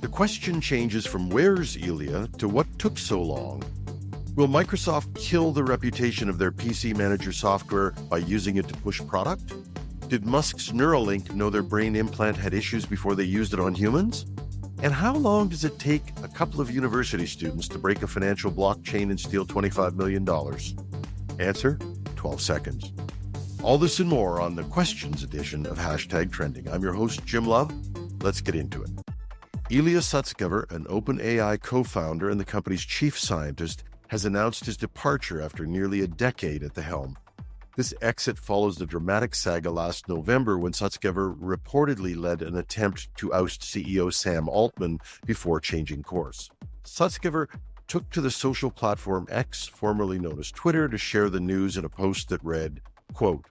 The question changes from where's Ilya to what took so long. Will Microsoft kill the reputation of their PC Manager software by using it to push product? Did Musk's Neuralink know their brain implant had issues before they used it on humans? And how long does it take a couple of university students to break a financial blockchain and steal $25 million? Answer, 12 seconds. All this and more on the Questions edition of #Trending. I'm your host, Jim Love. Let's get into it. Ilya Sutskever, an OpenAI co-founder and the company's chief scientist, has announced his departure after nearly a decade at the helm. This exit follows the dramatic saga last November when Sutskever reportedly led an attempt to oust CEO Sam Altman before changing course. Sutskever took to the social platform X, formerly known as Twitter, to share the news in a post that read, quote,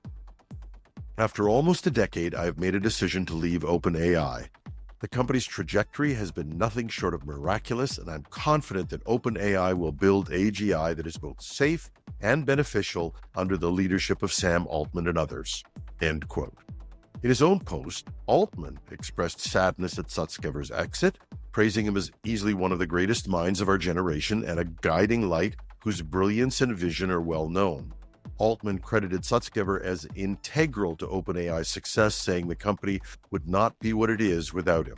"After almost a decade, I have made a decision to leave OpenAI. The company's trajectory has been nothing short of miraculous, and I'm confident that OpenAI will build AGI that is both safe and beneficial under the leadership of Sam Altman and others." End quote. In his own post, Altman expressed sadness at Sutskever's exit, praising him as easily one of the greatest minds of our generation and a guiding light whose brilliance and vision are well known. Altman credited Sutskever as integral to OpenAI's success, saying the company would not be what it is without him.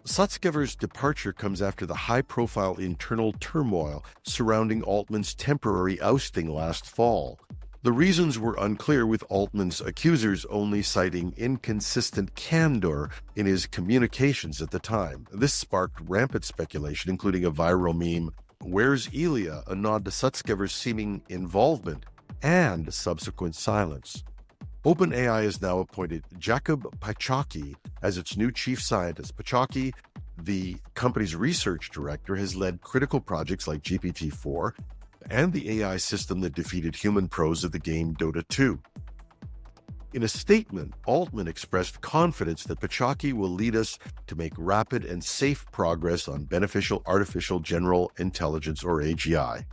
Sutskever's departure comes after the high-profile internal turmoil surrounding Altman's temporary ousting last fall. The reasons were unclear, with Altman's accusers only citing inconsistent candor in his communications at the time. This sparked rampant speculation, including a viral meme, "Where's Ilya?" a nod to Sutskever's seeming involvement and subsequent silence. OpenAI has now appointed Jakub Pieczocki as its new chief scientist. Pieczocki, the company's research director, has led critical projects like GPT-4 and the AI system that defeated human pros of the game Dota 2. In a statement, Altman expressed confidence that Pieczocki will lead us to make rapid and safe progress on beneficial artificial general intelligence, or AGI.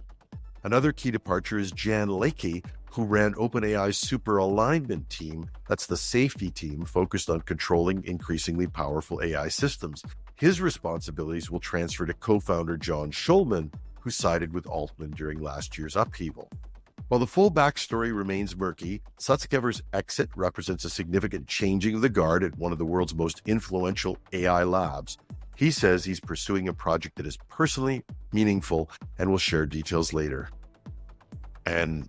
Another key departure is Jan Leike, who ran OpenAI's super alignment team. That's the safety team focused on controlling increasingly powerful AI systems. His responsibilities will transfer to co-founder John Schulman, who sided with Altman during last year's upheaval. While the full backstory remains murky, Sutskever's exit represents a significant changing of the guard at one of the world's most influential AI labs. He says he's pursuing a project that is personally meaningful and will share details later. And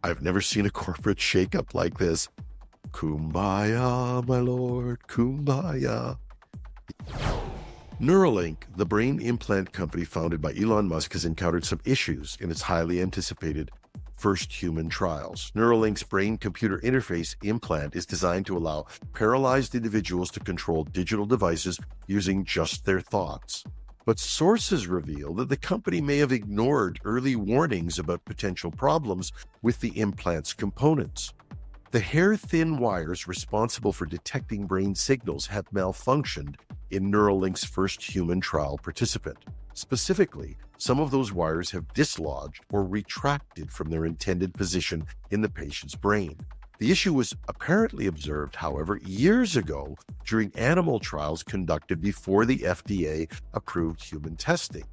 I've never seen a corporate shakeup like this. Kumbaya, my lord, kumbaya. Neuralink, the brain implant company founded by Elon Musk, has encountered some issues in its highly anticipated first human trials. Neuralink's brain-computer interface implant is designed to allow paralyzed individuals to control digital devices using just their thoughts. But sources reveal that the company may have ignored early warnings about potential problems with the implant's components. The hair-thin wires responsible for detecting brain signals have malfunctioned in Neuralink's first human trial participant. Specifically, some of those wires have dislodged or retracted from their intended position in the patient's brain. The issue was apparently observed, however, years ago during animal trials conducted before the FDA approved human testing.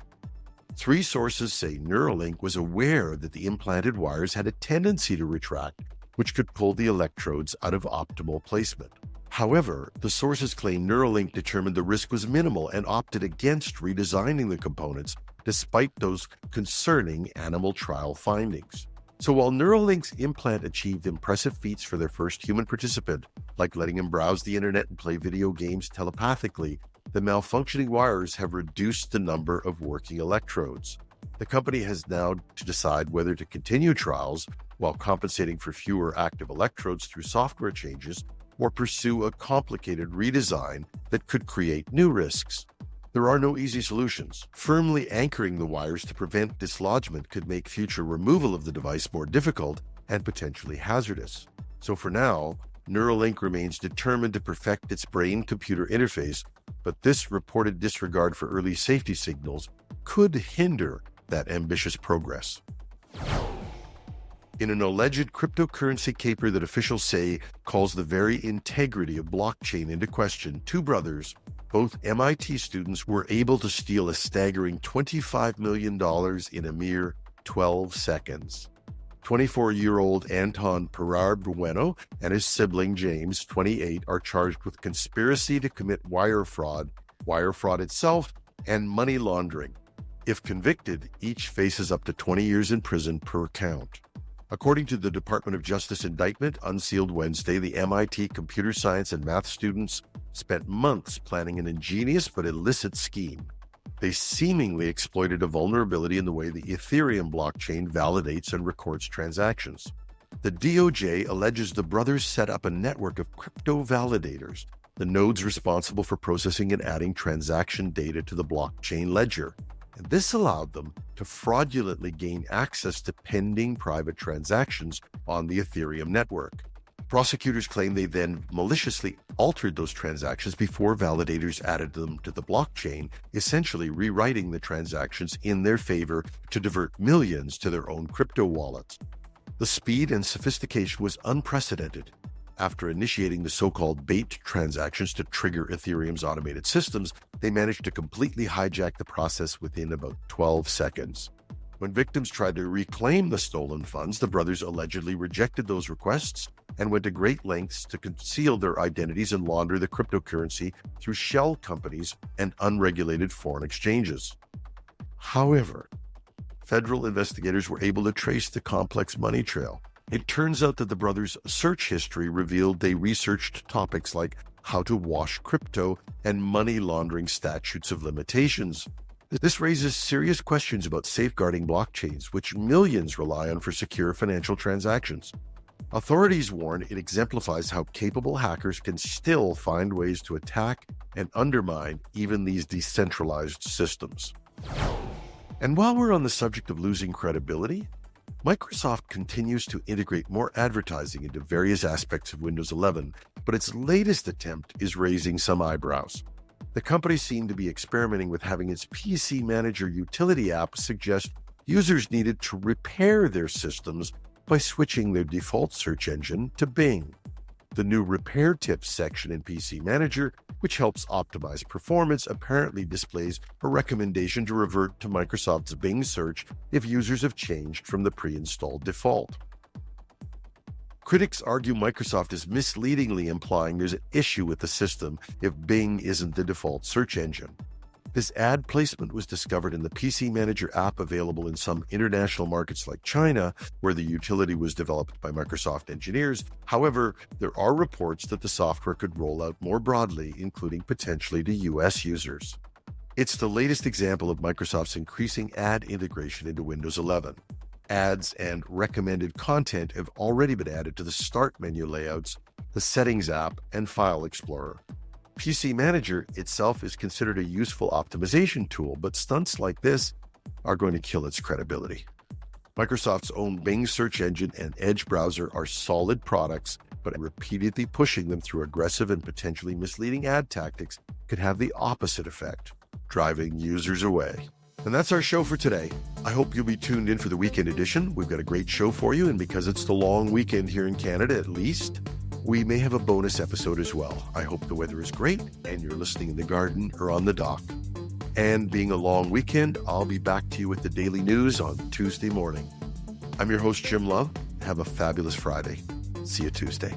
Three sources say Neuralink was aware that the implanted wires had a tendency to retract, which could pull the electrodes out of optimal placement. However, the sources claim Neuralink determined the risk was minimal and opted against redesigning the components, despite those concerning animal trial findings. So while Neuralink's implant achieved impressive feats for their first human participant, like letting him browse the internet and play video games telepathically, the malfunctioning wires have reduced the number of working electrodes. The company has now to decide whether to continue trials while compensating for fewer active electrodes through software changes, or pursue a complicated redesign that could create new risks. There are no easy solutions. Firmly anchoring the wires to prevent dislodgement could make future removal of the device more difficult and potentially hazardous. So for now, Neuralink remains determined to perfect its brain-computer interface, but this reported disregard for early safety signals could hinder that ambitious progress. In an alleged cryptocurrency caper that officials say calls the very integrity of blockchain into question, two brothers, both MIT students were able to steal a staggering $25 million in a mere 12 seconds. 24-year-old Anton Bueno and his sibling James, 28, are charged with conspiracy to commit wire fraud itself, and money laundering. If convicted, each faces up to 20 years in prison per count. According to the Department of Justice indictment, unsealed Wednesday, the MIT computer science and math students spent months planning an ingenious but illicit scheme. They seemingly exploited a vulnerability in the way the Ethereum blockchain validates and records transactions. The DOJ alleges the brothers set up a network of crypto validators, the nodes responsible for processing and adding transaction data to the blockchain ledger. And this allowed them to fraudulently gain access to pending private transactions on the Ethereum network. Prosecutors claim they then maliciously altered those transactions before validators added them to the blockchain, essentially rewriting the transactions in their favor to divert millions to their own crypto wallets. The speed and sophistication was unprecedented. After initiating the so-called bait transactions to trigger Ethereum's automated systems, they managed to completely hijack the process within about 12 seconds. When victims tried to reclaim the stolen funds, the brothers allegedly rejected those requests and went to great lengths to conceal their identities and launder the cryptocurrency through shell companies and unregulated foreign exchanges. However, federal investigators were able to trace the complex money trail. It turns out that the brothers' search history revealed they researched topics like how to wash crypto and money laundering statutes of limitations. This raises serious questions about safeguarding blockchains, which millions rely on for secure financial transactions. Authorities warn it exemplifies how capable hackers can still find ways to attack and undermine even these decentralized systems. And while we're on the subject of losing credibility, Microsoft continues to integrate more advertising into various aspects of Windows 11, but its latest attempt is raising some eyebrows. The company seemed to be experimenting with having its PC Manager utility app suggest users needed to repair their systems by switching their default search engine to Bing. The new Repair Tips section in PC Manager, which helps optimize performance, apparently displays a recommendation to revert to Microsoft's Bing search if users have changed from the pre-installed default. Critics argue Microsoft is misleadingly implying there's an issue with the system if Bing isn't the default search engine. This ad placement was discovered in the PC Manager app available in some international markets like China, where the utility was developed by Microsoft engineers. However, there are reports that the software could roll out more broadly, including potentially to US users. It's the latest example of Microsoft's increasing ad integration into Windows 11. Ads and recommended content have already been added to the Start menu layouts, the Settings app, and File Explorer. PC Manager itself is considered a useful optimization tool, but stunts like this are going to kill its credibility. Microsoft's own Bing search engine and Edge browser are solid products, but repeatedly pushing them through aggressive and potentially misleading ad tactics could have the opposite effect, driving users away. And that's our show for today. I hope you'll be tuned in for the weekend edition. We've got a great show for you, and because it's the long weekend here in Canada at least, we may have a bonus episode as well. I hope the weather is great and you're listening in the garden or on the dock. And being a long weekend, I'll be back to you with the daily news on Tuesday morning. I'm your host, Jim Love. Have a fabulous Friday. See you Tuesday.